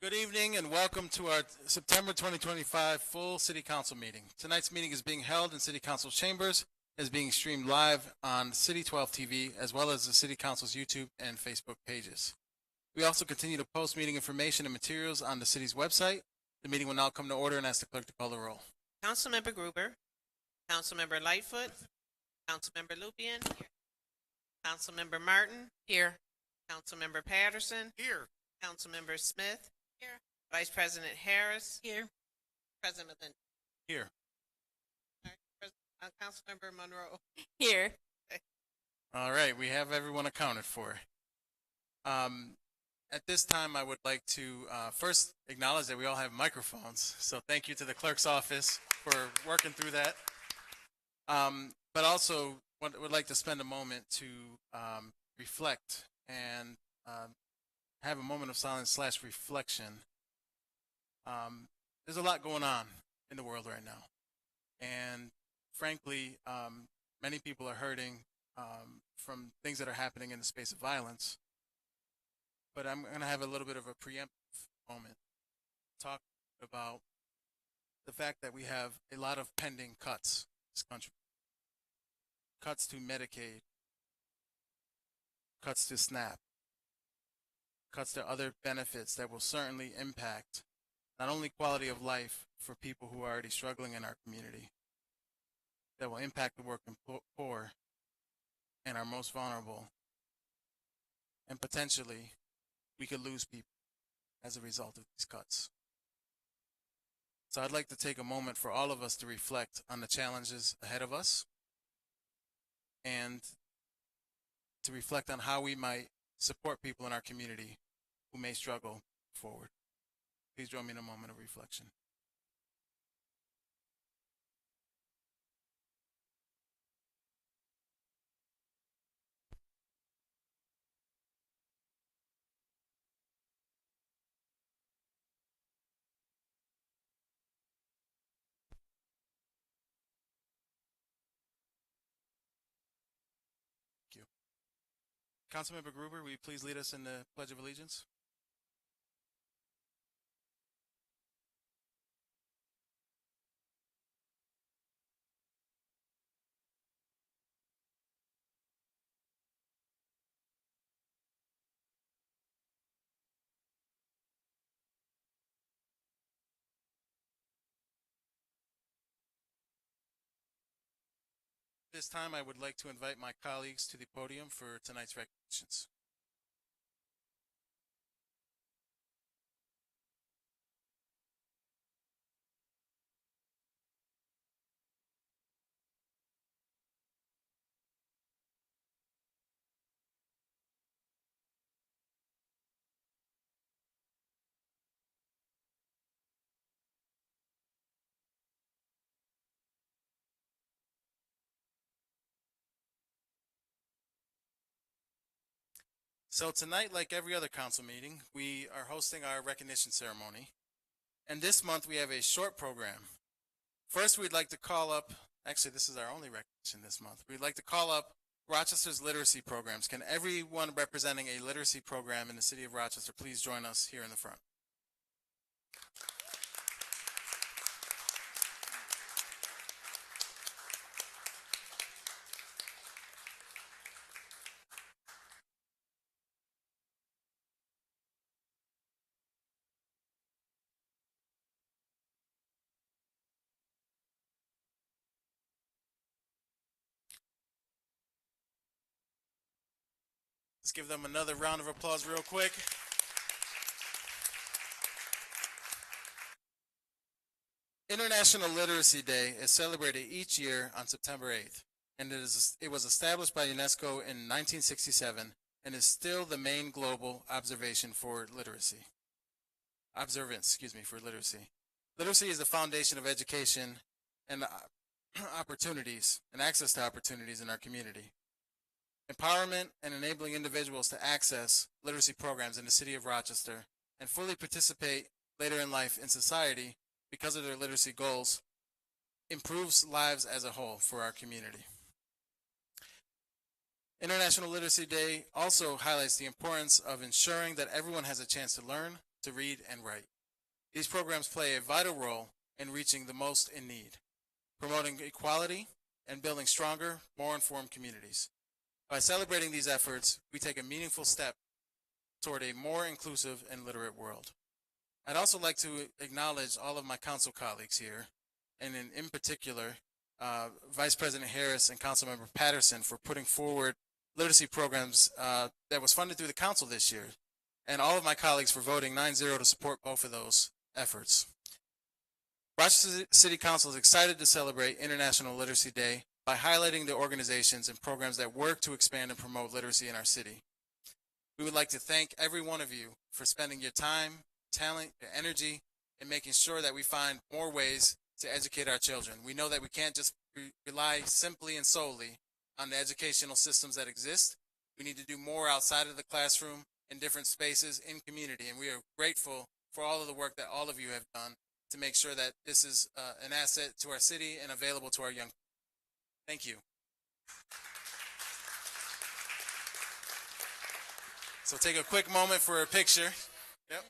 Good evening and welcome to our September 2025 full City Council meeting. Tonight's meeting is being held in City Council chambers, is being streamed live on City 12 TV, as well as the City Council's YouTube and Facebook pages. We also continue to post meeting information and materials on the city's website. The meeting will now come to order and ask the clerk to call the roll. Councilmember Gruber, Councilmember Lightfoot, Councilmember Lupian, Councilmember Martin, here. Councilmember Patterson, Here. Councilmember Smith, here. Vice President Harris, here. President Melinda, Here. Councilmember Monroe, Here. All right, we have everyone accounted for. At this time, I would like to first acknowledge that we all have microphones. So thank you to the clerk's office for working through that. But also would like to spend a moment to reflect and have a moment of silence / reflection. There's a lot going on in the world right now. And frankly, many people are hurting from things that are happening in the space of violence. But I'm going to have a little bit of a preemptive moment, talk about the fact that we have a lot of pending cuts in this country. Cuts to Medicaid, cuts to SNAP, cuts to other benefits that will certainly impact not only quality of life for people who are already struggling in our community, that will impact the working poor and our most vulnerable, and potentially we could lose people as a result of these cuts. So I'd like to take a moment for all of us to reflect on the challenges ahead of us and to reflect on how we might support people in our community who may struggle forward. Please join me in a moment of reflection. Thank you. Councilmember Gruber, will you please lead us in the Pledge of Allegiance? This time, I would like to invite my colleagues to the podium for tonight's recognitions. So tonight, like every other council meeting, we are hosting our recognition ceremony. And this month we have a short program. First, we'd like to call up, actually this is our only recognition this month. We'd like to call up Rochester's literacy programs. Can everyone representing a literacy program in the city of Rochester please join us here in the front? Let's give them another round of applause real quick. International Literacy Day is celebrated each year on September 8th, and it was established by UNESCO in 1967 and is still the main global observance for literacy. Literacy is the foundation of education and opportunities and access to opportunities in our community. Empowerment and enabling individuals to access literacy programs in the city of Rochester and fully participate later in life in society because of their literacy goals improves lives as a whole for our community. International Literacy Day also highlights the importance of ensuring that everyone has a chance to learn, to read and write. These programs play a vital role in reaching the most in need, promoting equality, and building stronger, more informed communities. By celebrating these efforts, we take a meaningful step toward a more inclusive and literate world. I'd also like to acknowledge all of my council colleagues here, and in particular, Vice President Harris and Councilmember Patterson for putting forward literacy programs that was funded through the council this year, and all of my colleagues for voting 9-0 to support both of those efforts. Rochester City Council is excited to celebrate International Literacy Day by highlighting the organizations and programs that work to expand and promote literacy in our city. We would like to thank every one of you for spending your time, talent, your energy, and making sure that we find more ways to educate our children. We know that we can't just rely simply and solely on the educational systems that exist. We need to do more outside of the classroom in different spaces in community, and we are grateful for all of the work that all of you have done to make sure that this is an asset to our city and available to our young people. Thank you. So take a quick moment for a picture. Yep.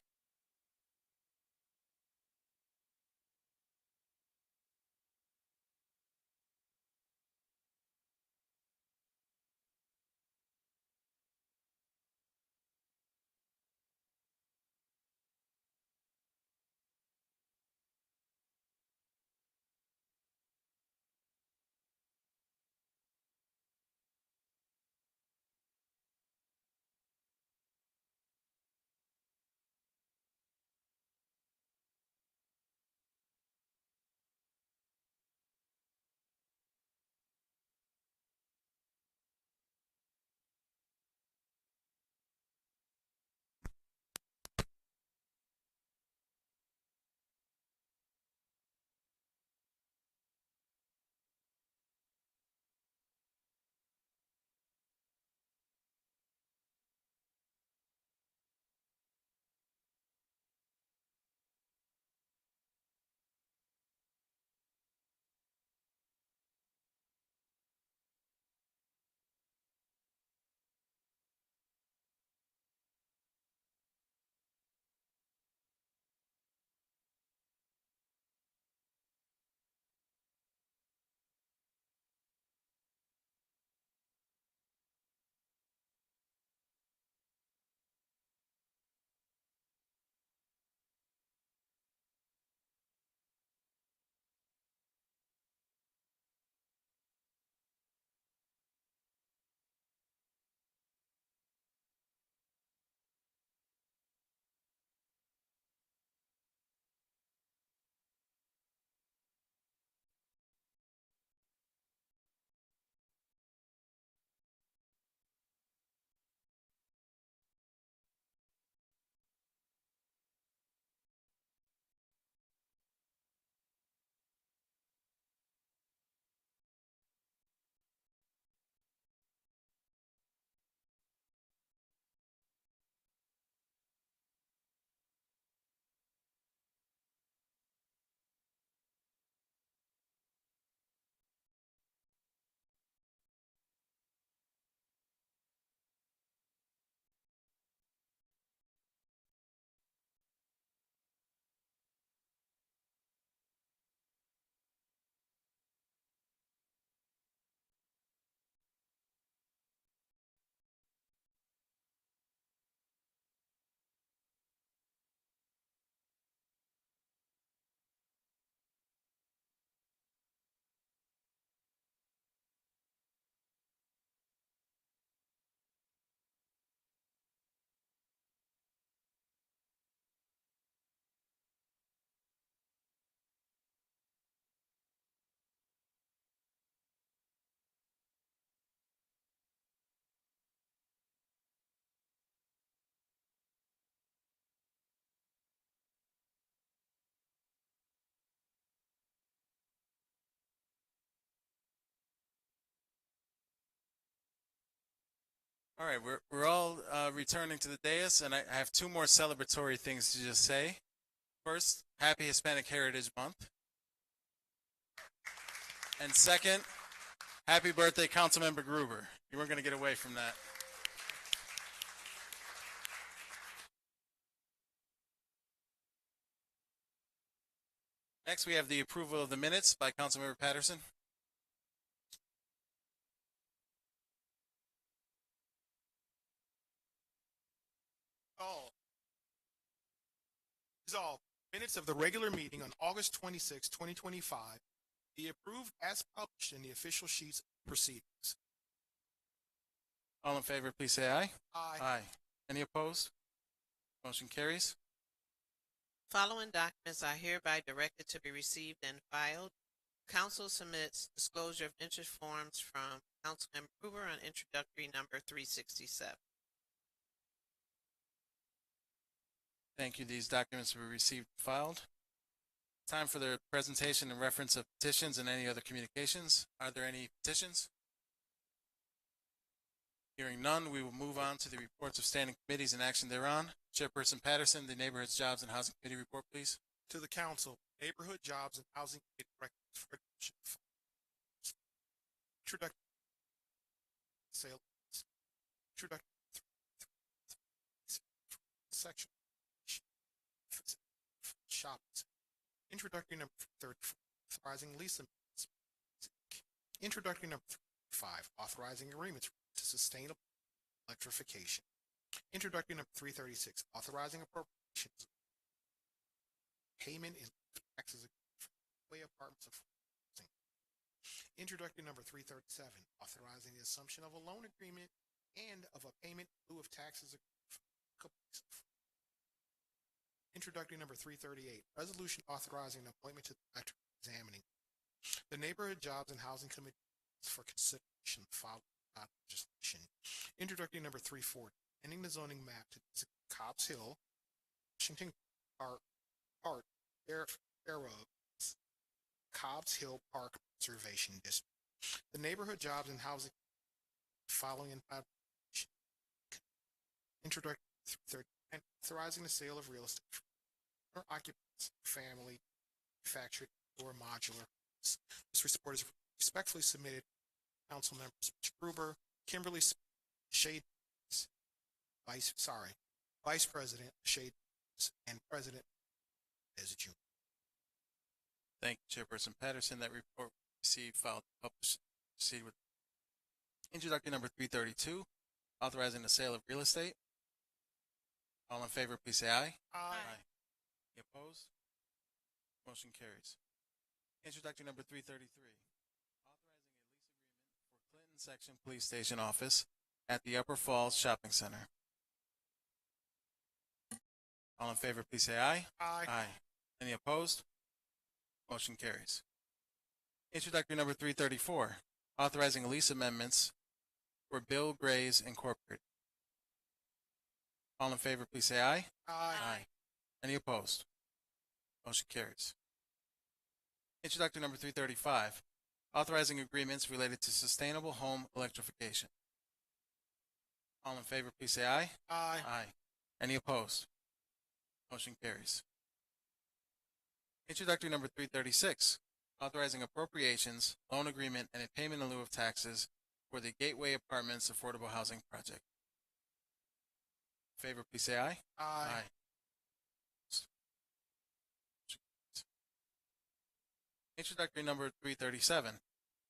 All right, we're all returning to the dais, and I have two more celebratory things to just say. First, Happy Hispanic Heritage Month. And second, happy birthday, Councilmember Gruber. You weren't going to get away from that. Next, we have the approval of the minutes by Councilmember Patterson. All. Resolved. Minutes of the regular meeting on August 26, 2025 be approved as published in the official sheets of proceedings. All in favor, please say aye. Aye. Aye. Any opposed? Motion carries. Following documents are hereby directed to be received and filed. Council submits disclosure of interest forms from Councilmember Gruber on introductory number 367. Thank you. These documents were received and filed. Time for the presentation and reference of petitions and any other communications. Are there any petitions? Hearing none, we will move on to the reports of standing committees and action thereon. Chairperson Patterson, the Neighborhoods, Jobs, and Housing Committee report, please. To the Council, Neighborhood Jobs and Housing Committee recommends for adoption. Introductory. Sale. Introductory. Section. Shopping. Introductory number 34, authorizing lease amendments. Introductory number 35, authorizing agreements to sustainable electrification. Introductory number 336, authorizing appropriations, payment in taxes for way apartments of housing. Introductory number 337, authorizing the assumption of a loan agreement and of a payment in lieu of taxes. Introductory number 338, resolution authorizing an appointment to the electrical examining. The Neighborhood Jobs and Housing Committee for consideration of the following legislation. Introductory number 340, ending the zoning map to Cobbs Hill, Washington Park, thereof, Cobbs Hill Park Conservation District. The Neighborhood Jobs and Housing following introductory 339, authorizing the sale of real estate for occupants, family, manufactured, or modular. This report is respectfully submitted to Council members Gruber, Kimberly Shade, Vice President Shade, and President as June. Thank you, Chairperson Patterson. That report received, filed, published. Proceed with introductory number 332, authorizing the sale of real estate. All in favor, please say aye. Aye. Any opposed? Motion carries. Introductory number 333, authorizing a lease agreement for Clinton Section Police Station Office at the Upper Falls Shopping Center. All in favor, please say aye. Aye. Aye. Any opposed? Motion carries. Introductory number 334, authorizing lease amendments for Bill Gray's Incorporated. All in favor, please say aye. Aye. Any opposed? Motion carries. Introductory number 335, authorizing agreements related to sustainable home electrification. All in favor, please say aye. Aye. Aye. Any opposed? Motion carries. Introductory number 336, authorizing appropriations, loan agreement, and a payment in lieu of taxes for the Gateway Apartments Affordable Housing Project. In favor, please say aye. Aye. Introductory number 337,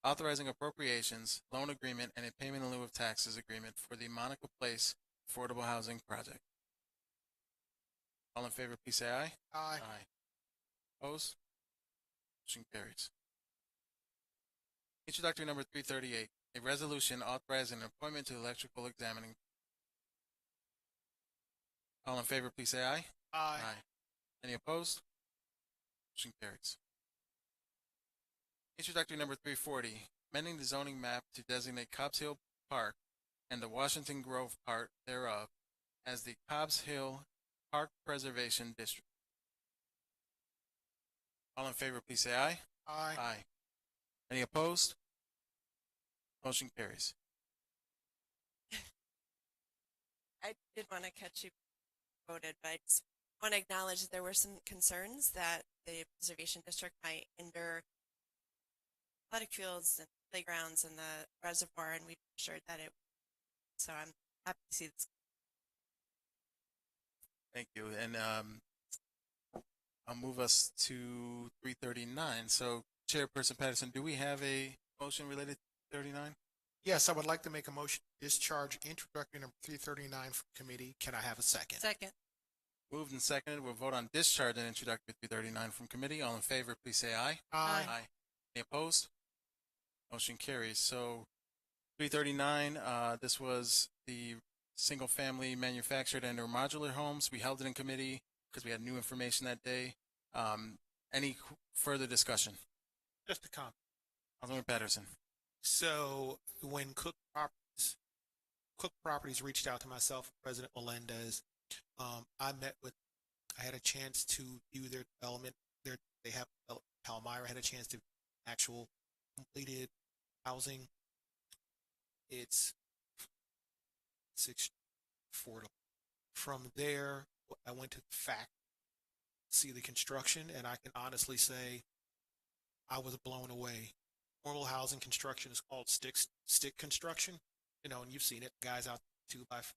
authorizing appropriations, loan agreement, and a payment in lieu of taxes agreement for the Monica Place Affordable Housing Project. All in favor, please say aye. Aye. Opposed? Motion carries. Introductory number 338, a resolution authorizing an appointment to the electrical examining. All in favor, please say aye. Aye. Any opposed? Motion carries. Introductory number 340, amending the zoning map to designate Cobbs Hill Park and the Washington Grove part thereof as the Cobbs Hill Park Preservation District. All in favor, please say aye. Aye. Any opposed? Motion carries. I did want to catch you voted, but I just want to acknowledge that there were some concerns that the preservation district might hinder athletic fields and playgrounds and the reservoir, and we assured that it. So I'm happy to see this. Thank you. And I'll move us to 339. So, Chairperson Patterson, do we have a motion related to 39? Yes, I would like to make a motion to discharge introductory number 339 from committee. Can I have a second? Second. Moved and seconded. We'll vote on discharge and introductory 339 from committee. All in favor, please say aye. Aye. Aye. Any opposed? Motion carries. So 339, this was the single-family manufactured and or modular homes. We held it in committee because we had new information that day. Any further discussion? Just a comment. Councilman Patterson. So when Cook Properties reached out to myself, President Melendez, I had a chance to view their development. They have Palmyra had a chance to actual completed housing. It's affordable. From there, I went to the factory, see the construction, and I can honestly say I was blown away. Normal housing construction is called stick construction, and you've seen it. Guys out 2x4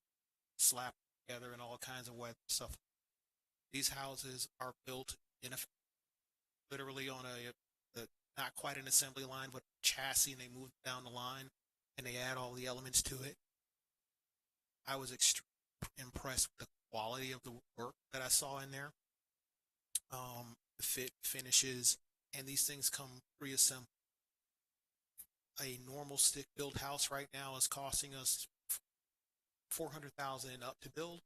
slap together and all kinds of weather stuff. These houses are built literally on a not quite an assembly line, but a chassis, and they move down the line and they add all the elements to it. I was extremely impressed with the quality of the work that I saw in there. The fit, finishes, and these things come pre-assembled. A normal stick-built house right now is costing us $400,000 and up to build.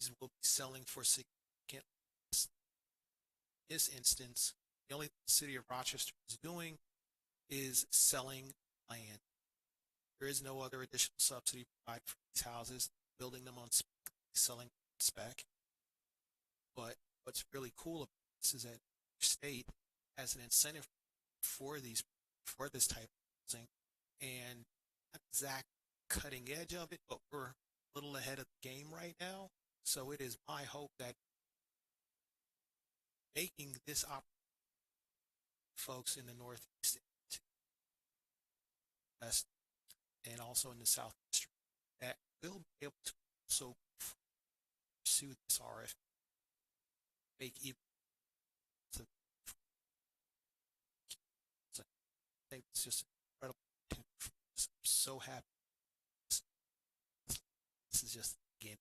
These will be selling for significant less. In this instance, the only thing the city of Rochester is doing is selling land. There is no other additional subsidy provided for these houses, building them on spec, selling on spec. But what's really cool about this is that your state has an incentive for this type of housing, and not exact cutting edge of it, but we're a little ahead of the game right now. So it is my hope that making this opportunity folks in the Northeast West and also in the Southeast that will be able to also pursue this RF, make even. So I think it's just incredible. I'm so happy. This is just a game.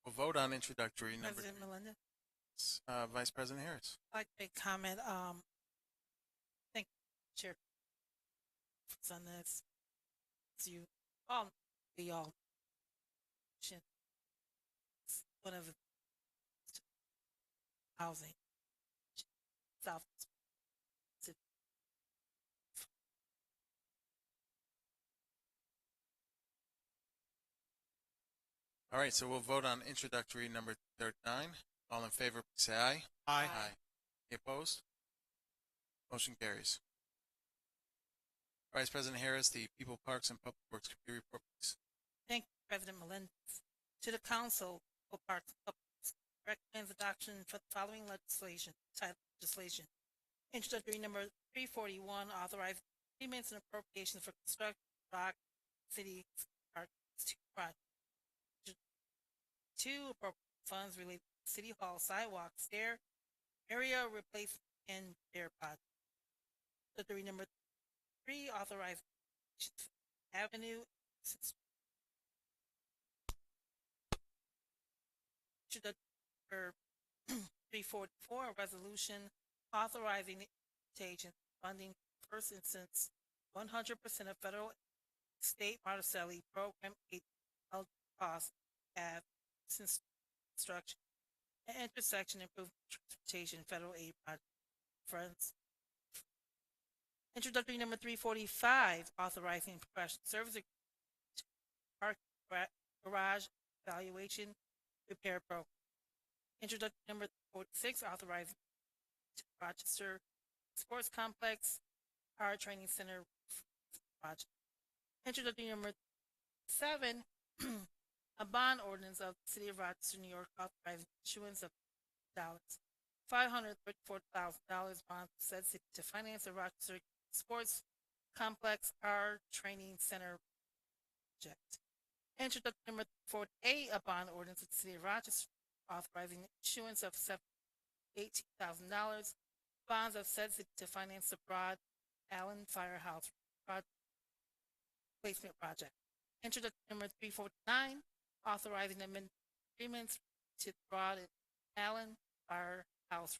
We'll vote on introductory number President Melinda, Vice President Harris. I'd like to make a comment. Thank you, Chair, on this. As you all, we all, it's one of the housing South. All right, so we'll vote on introductory number 39. All in favor, please say aye. Aye. Any opposed? Motion carries. Vice President Harris, the People, Parks, and Public Works Committee report, please. Thank you, President Melendez. To the Council, People, Parks and Public Works recommends adoption for the following legislation. Title legislation. Introductory number 341, authorizing payments and appropriations for construction, rock, city, park, project. Two, appropriate funds related to City Hall sidewalk, stair, area replacement, and repair project. Introductory number 3, authorizing Avenue. Introductory 344, a resolution authorizing the implementation funding first instance 100% of federal state Martelli program aid costs have since construction and intersection improvement transportation federal aid project funds. Introductory number 345, authorizing professional service park garage evaluation repair program. Introductory number 46, authorizing Rochester Sports Complex Power Training Center project. Introductory number 7, a bond ordinance of the City of Rochester, New York, authorizing issuance of $534,000 bonds of said city to finance the Rochester Sports Complex Power Training Center project. Introduction number 48, a bond ordinance of the City of Rochester authorizing the issuance of $18,000 bonds of said city to finance the Broad Allen Firehouse Replacement Project. Introduction number 349, authorizing amendments to the Broad Allen Firehouse.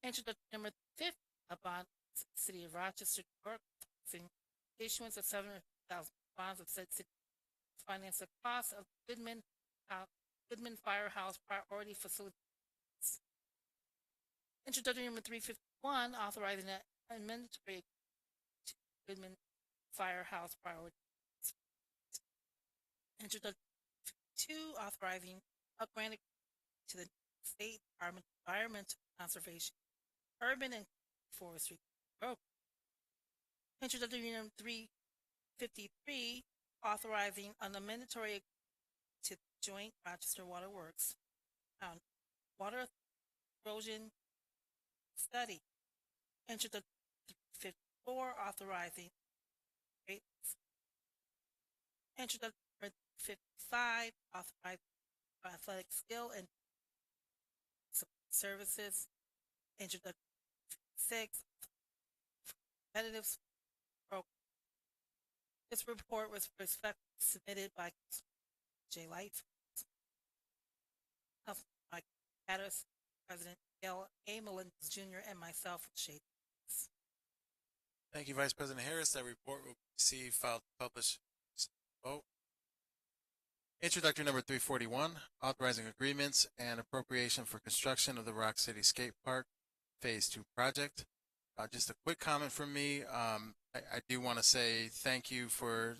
Introduction number 50, a bond of the City of Rochester, New York, authorizing issuance of $700,000 bonds of said city to finance the cost of Goodman Firehouse Priority Facility. Introduction number 351, authorizing an amendment to Goodman Firehouse Priority. Introduction 2, authorizing a grant to the State Department of Environmental Conservation, Urban and Forestry Program. Introduction number 353, authorizing an amendatory to the Joint Rochester Water Works on water erosion study. Introduction 354, authorizing rates. Introduction 55, authorizing athletic skill and services. Introduction 6, competitive program. This report was respectfully submitted by J. Light, Mike Patterson, President L. A. Melendez Jr., and myself, Shay. Thank you, Vice President Harris. That report will be received, filed, published. Vote. Introductory number 341, authorizing agreements and appropriation for construction of the Rock City Skate Park Phase 2 project. Just a quick comment from me. I do want to say thank you to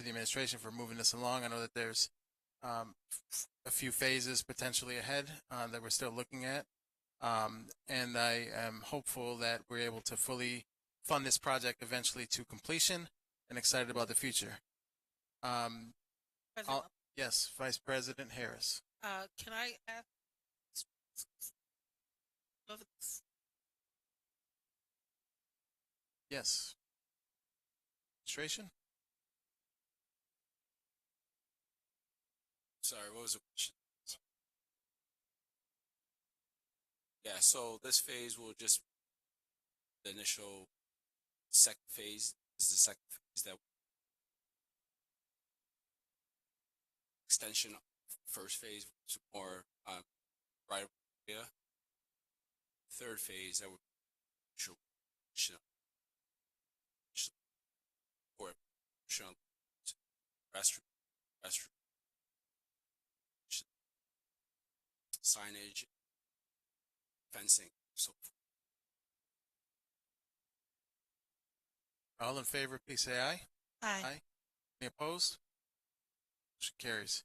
the administration for moving this along. I know that there's a few phases potentially ahead that we're still looking at. And I am hopeful that we're able to fully fund this project eventually to completion and excited about the future. Yes, Vice President Harris. Can I ask? Yes. Administration? Sorry, what was the question? Yeah, so this phase will just the initial second phase. This is the second phase that extension of first phase, which is more right area. Third phase that would or restroom signage, fencing, so forth. All in favor, please say aye. Aye. Any opposed? Motion carries.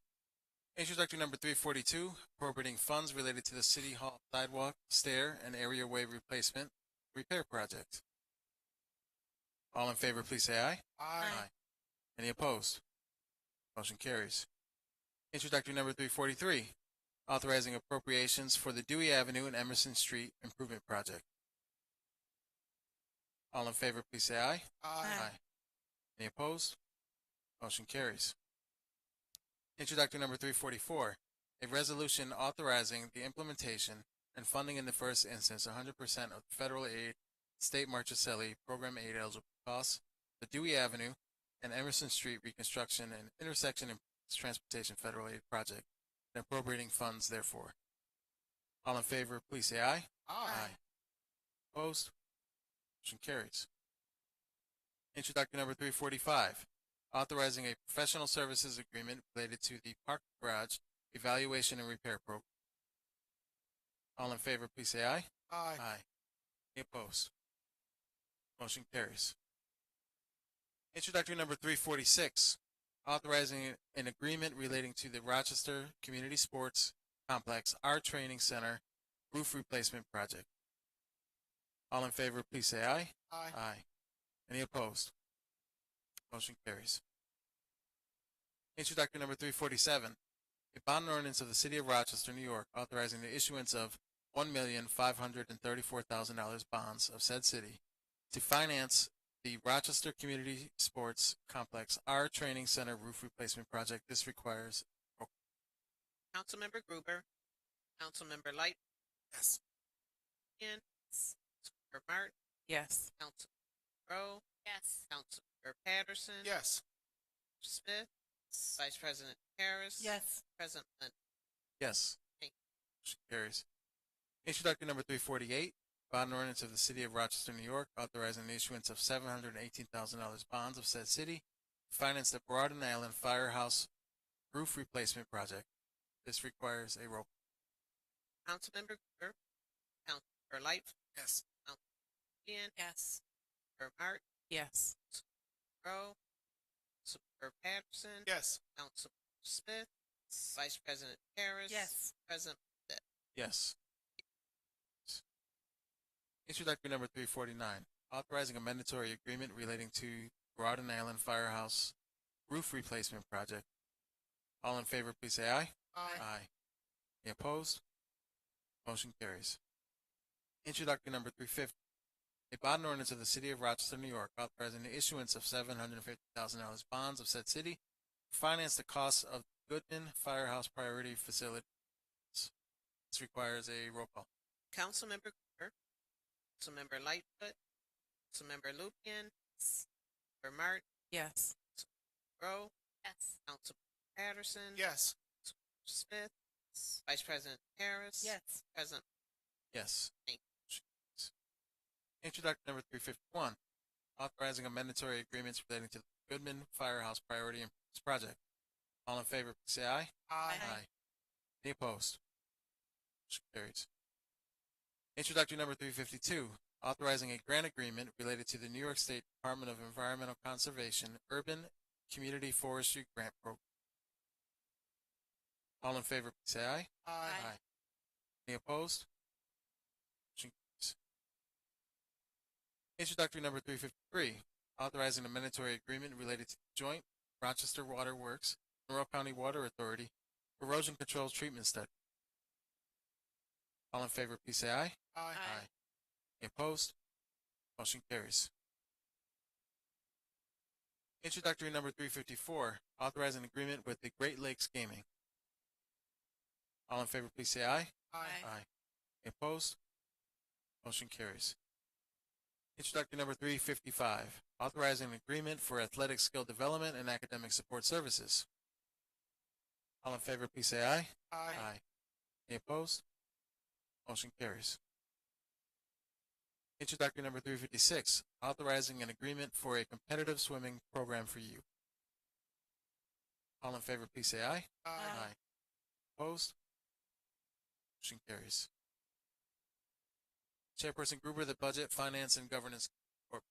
Introductory number 342, appropriating funds related to the City Hall sidewalk, stair, and areaway replacement repair project. All in favor, please say aye. Aye. Any opposed? Motion carries. Introductory number 343, authorizing appropriations for the Dewey Avenue and Emerson Street Improvement Project. All in favor, please say aye. Aye. Any opposed? Motion carries. Introductory number 344, a resolution authorizing the implementation and funding in the first instance 100% of federal aid, state Marchicelli program aid eligible costs, the Dewey Avenue and Emerson Street reconstruction and intersection transportation federal aid project, and appropriating funds therefore. All in favor, please say aye. Aye. Opposed? Motion carries. Introductory number 345, authorizing a professional services agreement related to the park garage evaluation and repair program. All in favor, please say aye. Aye. Any opposed? Motion carries. Introductory number 346, authorizing an agreement relating to the Rochester Community Sports Complex Art Training Center roof replacement project. All in favor, please say aye. Aye. Any opposed? Motion carries. Introductory number 347, a bond ordinance of the City of Rochester, New York, authorizing the issuance of $1,534,000 bonds of said city to finance the Rochester Community Sports Complex R Training Center roof replacement project. This requires Councilmember Gruber, Councilmember Light, Yes. Councilmember Martin, Yes. Councilmember Rowe, Yes. Councilmember Patterson, Yes. Smith, Vice President Harris, Yes. President Lind. yes. Thank Motion carries. Introductory number 348, bond ordinance of the City of Rochester, New York, authorizing the issuance of $718,000 bonds of said city to finance the Broad Island Firehouse roof replacement project. This requires a roll. Councilmember Gruber, Councilmember Light, Yes. Ian, Yes. Councilmember Martin, Yes. Rowe, Councilmember Patterson, Yes. Councilmember Smith, Vice President Harris, Yes. President Lind. Yes. Introductory number 349, authorizing a mandatory agreement relating to Broad Island Firehouse roof replacement project. All in favor, please say aye. Aye. Aye. Any opposed? Motion carries. Introductory number 350, a bond ordinance of the City of Rochester, New York, authorizing the issuance of $750,000 bonds of said city to finance the costs of Goodman Firehouse Priority Facility. This requires a roll call. Councilmember Gruber, Councilmember Lightfoot, Councilmember Lupian, Councilmember Martin, Yes. Rowe, Yes. Councilmember Patterson, Yes. Smith, Vice President Harris, Yes. President. Yes. Thank Introduction number 351, authorizing a mandatory agreements relating to the Goodman Firehouse Priority Improvements Project. All in favor, please say aye. Aye. Aye. Any opposed? Motion carries. Introductory number 352, authorizing a grant agreement related to the New York State Department of Environmental Conservation Urban Community Forestry Grant Program. All in favor, please say aye. Aye. Any opposed? Motion carries. Introductory number 353, authorizing a mandatory agreement related to the joint Rochester Water Works, Monroe County Water Authority erosion control treatment study. All in favor, please say aye. Aye. Any opposed? Motion carries. Introductory number 354, authorizing agreement with the Great Lakes Gaming. All in favor, please say aye. Aye. Aye. Any opposed? Motion carries. Introductory number 355, authorizing an agreement for athletic skill development and academic support services. All in favor, please say aye. Aye. Any opposed? Motion carries. Introductory number 356, authorizing an agreement for a competitive swimming program for youth. All in favor, please say aye. Aye. Opposed? Motion carries. Chairperson Gruber, the Budget, Finance, and Governance Corp.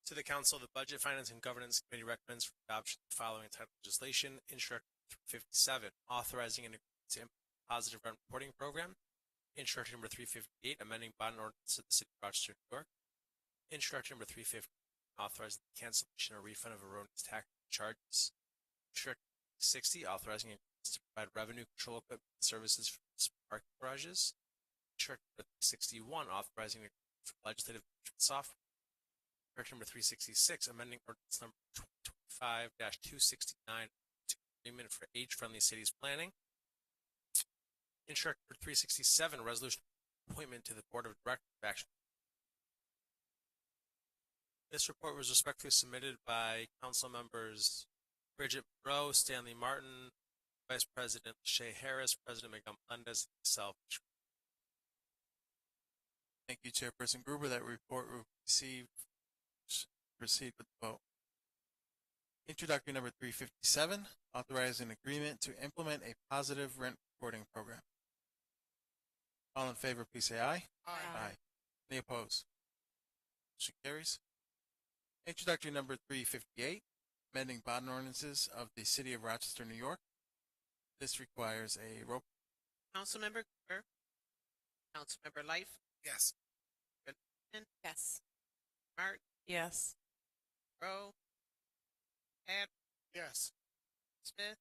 To the Council, the Budget, Finance, and Governance Committee recommends for adoption the following type of legislation. Introductory 357, authorizing an agreement to implement a positive rent reporting program. Introductory number 358, amending bond ordinance of the City of Rochester, New York. Introductory number 350, authorizing the cancellation or refund of erroneous tax charges. Introductory 60, authorizing agreements to provide revenue control equipment and services for parking garages. Introductory number 361, authorizing agreement for legislative software. Introductory number 366, amending ordinance number 2025-269 to agreement for age-friendly cities planning. Introductory 367, resolution appointment to the Board of Directors of Action. This report was respectfully submitted by Council members Bridget Monroe, Stanley Martin, Vice President Shea Harris, President Miguel Melendez, and myself. Thank you, Chairperson Gruber. That report will proceed with the vote. Introductory number 357, authorizing agreement to implement a positive rent reporting program. All in favor, please say aye. Aye. Any opposed? Motion carries. Introductory number 358, amending bond ordinances of the City of Rochester, New York. This requires a roll. Councilmember Gruber, Councilmember Life, Yes. Yes. Martin, Yes. Rowe, Pat, Yes. Smith,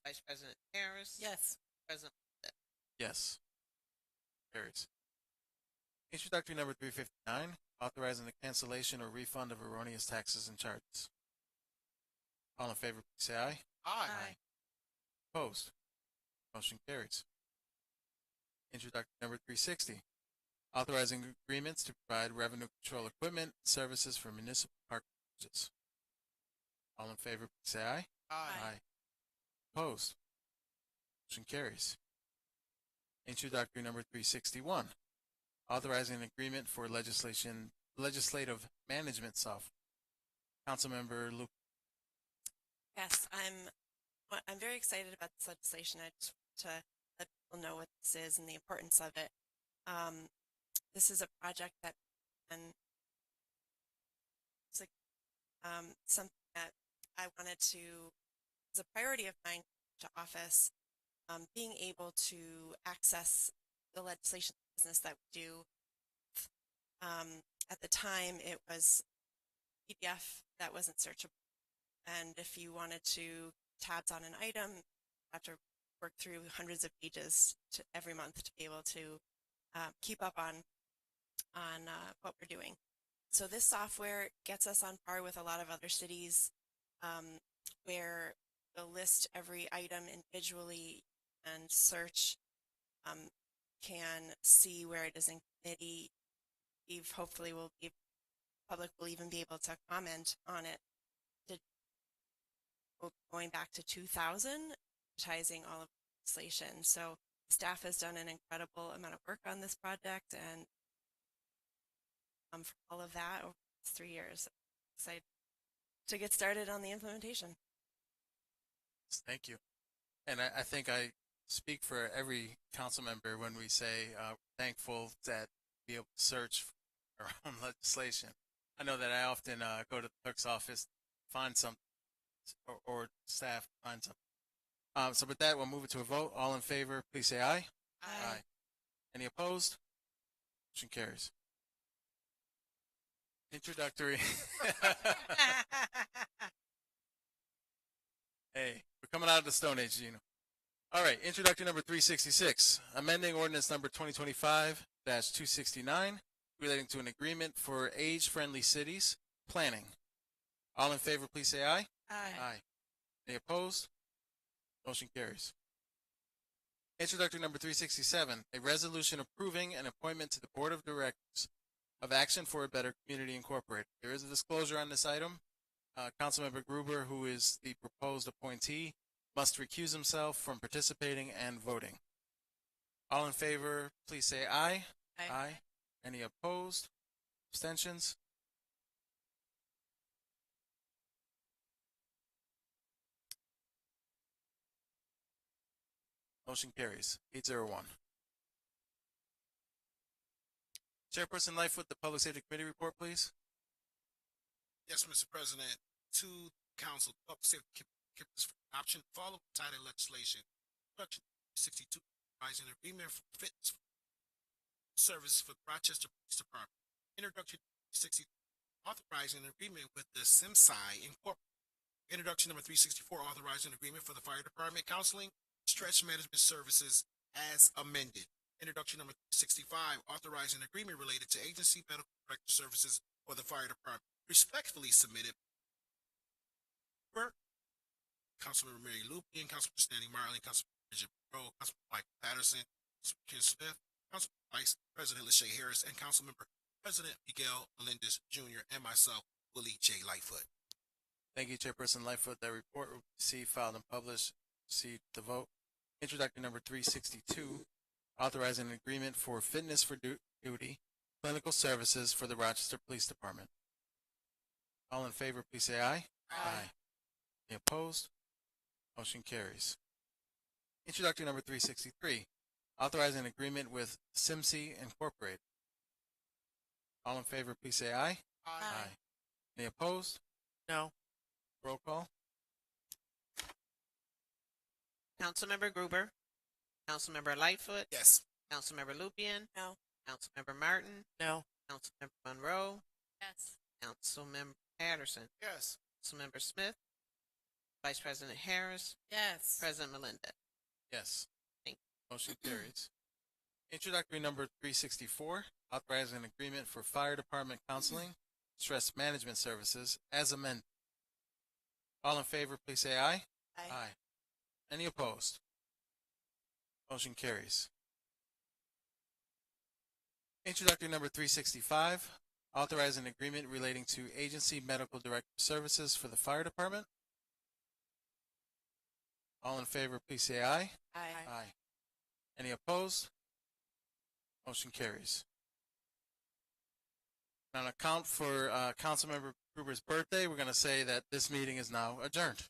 Vice President Harris, Yes. President. Yes. Carries. Introductory number 359, authorizing the cancellation or refund of erroneous taxes and charges. All in favor, please say aye. Aye. Opposed? Motion carries. Introductory number 360, authorizing agreements to provide revenue control equipment and services for municipal park garages. All in favor, please say aye. Aye. Opposed? Motion carries. Introductory number 361, authorizing an agreement for legislative management software. Councilmember Luke. Yes, I'm very excited about this legislation. I just want to let people know what this is and the importance of it. This is a project that and something that I wanted to, as a priority of mine to office, being able to access the legislation business that we do. At the time, it was PDF that wasn't searchable. And if you wanted to tabs on an item, you have to work through hundreds of pages every month to be able to keep up on what we're doing. So this software gets us on par with a lot of other cities where they'll list every item individually and search, can see where it is in committee. Hopefully public will even be able to comment on it. Going back to 2000, digitizing all of the legislation. So staff has done an incredible amount of work on this project, and for all of that over the last 3 years, I'm excited to get started on the implementation. Thank you. And I think I speak for every council member when we say we're thankful that we be able to search for our own legislation. I know that I often go to the clerk's office, find something, or staff find something. So with that, we'll move it to a vote. All in favor, please say aye. Aye. Any opposed? Motion carries. Introductory. Hey, we're coming out of the Stone Age, Gino. All right, introductory number 366, amending ordinance number 2025-269, relating to an agreement for age-friendly cities planning. All in favor, please say aye. Aye. Any opposed? Motion carries. Introductory number 367, a resolution approving an appointment to the Board of Directors of Action for a Better Community Incorporated. There is a disclosure on this item. Councilmember Gruber, who is the proposed appointee, must recuse himself from participating and voting. All in favor, please say aye. Aye. Any opposed? Abstentions? Motion carries. 801. Chairperson Lightfoot, the Public Safety Committee report, please. Yes, Mr. President. To Council, Public Safety Committee for adoption, follow title legislation. Introduction 62, authorizing an agreement for fitness service for the Rochester Police Department. Introduction 60, authorizing an agreement with the SIMSI Incorporated. Introduction number 364, authorizing an agreement for the Fire Department counseling stretch management services as amended. Introduction number 65, authorizing an agreement related to agency medical director services for the Fire Department. Respectfully submitted. Councilmember Mary Lupien, Councilmember Standing Marley, Councilmember Bridget Monroe, Councilmember Mike Patterson, Councilmember Ken Smith, Councilmember Vice President Lachey Harris, and Councilmember President Miguel Melendez Jr., and myself, Willie J. Lightfoot. Thank you, Chairperson Lightfoot. That report will be received, filed, and published. Proceed to vote. Introductory number 362, authorizing an agreement for fitness for duty clinical services for the Rochester Police Department. All in favor, please say aye. Aye. Any opposed? Motion carries. Introductory number 363, authorizing an agreement with SIMSI Incorporated. All in favor, please say aye. Aye. Any opposed? No. Roll call. Councilmember Gruber, Councilmember Lightfoot, Yes. Councilmember Lupien, No. Councilmember Martin, No. Councilmember Monroe, Yes. Councilmember Patterson, Yes. Councilmember Smith, Vice President Harris, Yes. President Melendez. Yes. Thank Motion carries. Introductory number 364, authorizing an agreement for fire department counseling, stress management services as amended. All in favor, please say aye. Aye. Any opposed? Motion carries. Introductory number 365, authorizing an agreement relating to agency medical director services for the fire department. All in favor, please say aye. Aye. Any opposed? Motion carries. On account for Councilmember Gruber's birthday, we're going to say that this meeting is now adjourned.